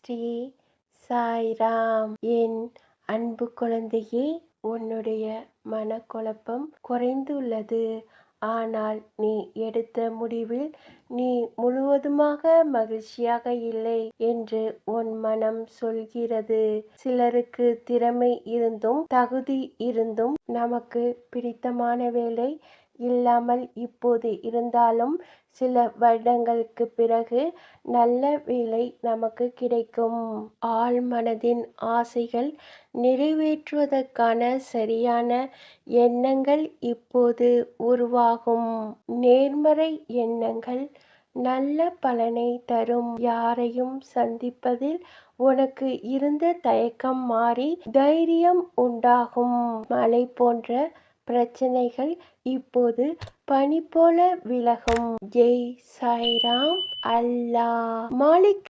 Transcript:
ஸ்ரீ சாய்ராம். என் அன்பு குழந்தையே, உன்னுடைய மனக்குழப்பம் குறைந்துள்ளது. ஆனால் நீ எடுத்த முடிவில் நீ முழுவதுமாக மகிழ்ச்சியாக இல்லை என்று உன் மனம் சொல்கிறது. சிலருக்கு திறமை இருந்தும் தகுதி இருந்தும் நமக்கு பிடித்தமான வேலை இல்லாமல் இப்போது இருந்தாலும் சில வருடங்களுக்கு பிறகு நல்ல வேலை நமக்கு கிடைக்கும். ஆழ் மனதின் ஆசைகள் நிறைவேற்றுவதற்கான சரியான எண்ணங்கள் இப்போது உருவாகும். நேர்மறை எண்ணங்கள் நல்ல பலனை தரும். யாரையும் சந்திப்பதில் உனக்கு இருந்த தயக்கம் மாறி தைரியம் உண்டாகும். மலை போன்ற பிரச்சனைகள் இப்போது பனி போல விலகும். ஜெய் சாய்ராம். அல்லாஹ் மாலிக்.